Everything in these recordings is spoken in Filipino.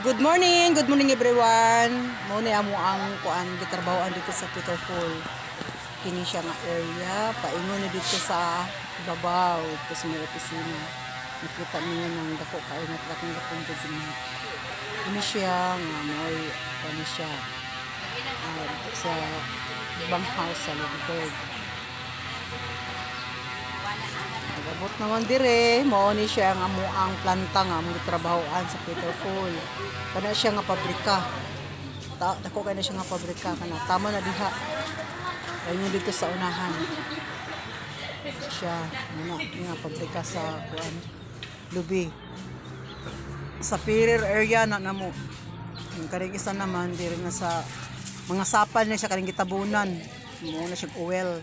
Good morning everyone. Mo ni amo ang kuan gitrabahoan dito sa Peter Paul. Kini siya nga area, paingon ni dito sa ibabaw, dito sa may opisina. Nakita niyo nang dako kay na truck ng dakong dito. Kini siya nga may kuan siya. Sa ibang house sa likod. Nagabot naman dire, mao ni siya nga amo ang planta nga mo gitrabahoan sa Peter Paul. Kana siya nga pabrika. Dako kay na siya nga pabrika kana. Tama na diha. Ayun dito sa unahan. Siya nga pabrika sa kuan lubi. Sa Pirer area na namo. Yung karing isa naman dire na sa mga sapal na siya karing gitabunan. Mo na siya oil.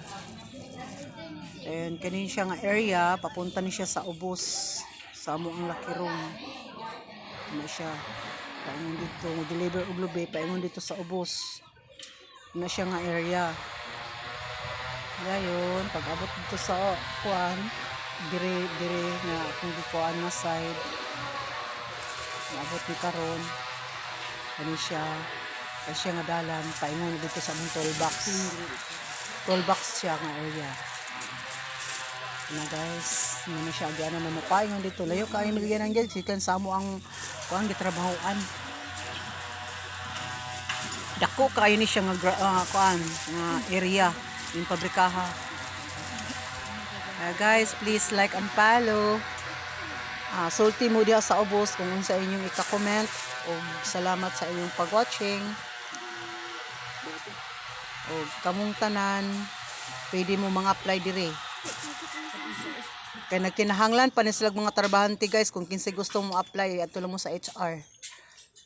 And kanin siya nga area, papunta ni siya sa ubos sa amo ang lucky room. Ano siya? Paingon dito, deliver og lubi, paingon dito sa ubos. Ano siya nga area. Gayon, pag abot dito sa kuan, dire nga kung di kuan na side. Abot ni karon. Ano siya? Ay siya nga dalan, paingon dito sa among toolbox. Toolbox siya nga area. Na guys, ano siya agyan na mukha yung dito layo kayo nilagyan ng gel sikan sa mo ang kuang gitrabahoan. Dako kayo ni siya nga kuan nga area yung pabrikaha. Guys, please like and follow. Sulti mo diha sa ubos kung unsa inyong ika-comment o salamat sa inyong pag-watching. O kamong tanan pwede mo mga apply dire. Kaya nagkinahanglan pa ni silang mga trabahante guys kung kinsa gusto mo apply at tulong mo sa HR.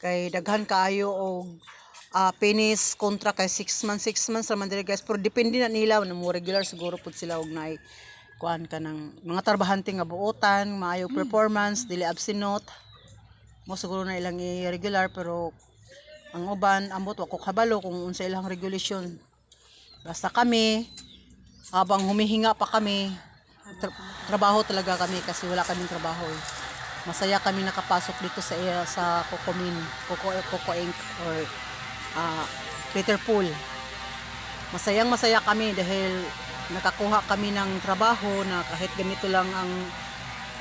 Kay daghan kaayo og finish contract kay 6 months raman dire guys, pero depende na nila na mo regular siguro pud sila og naay kuan ka ng mga trabahante nga buotan, maayo performance, dili absent note. Mo siguro na ilang irregular pero ang uban ambot wa ko kabalo kung unsa ilang regulation. Basta kami habang humihinga pa kami trabaho talaga kami kasi wala kaming trabaho eh. Masaya kami nakapasok dito sa Coco Inc. or Peter Paul. Masaya kami dahil nakakuha kami ng trabaho na kahit ganito lang ang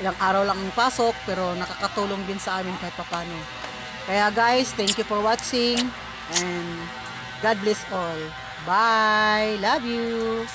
ilang araw lang ang pasok pero nakakatulong din sa amin kahit papano. Kaya guys, thank you for watching and God bless all. Bye! Love you!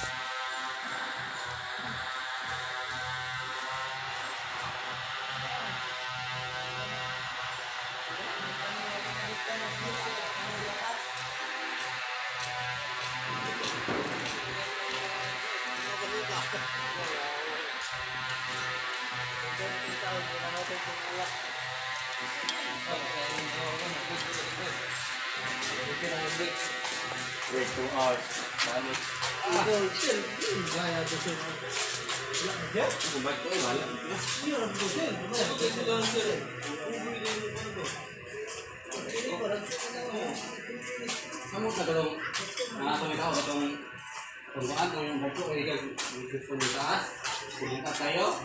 Wait 2 hours. Balik. Kamu sa galong atong ikaw atong pagbuan kung yung buko ay gusto mo taas. Pumunta tayo.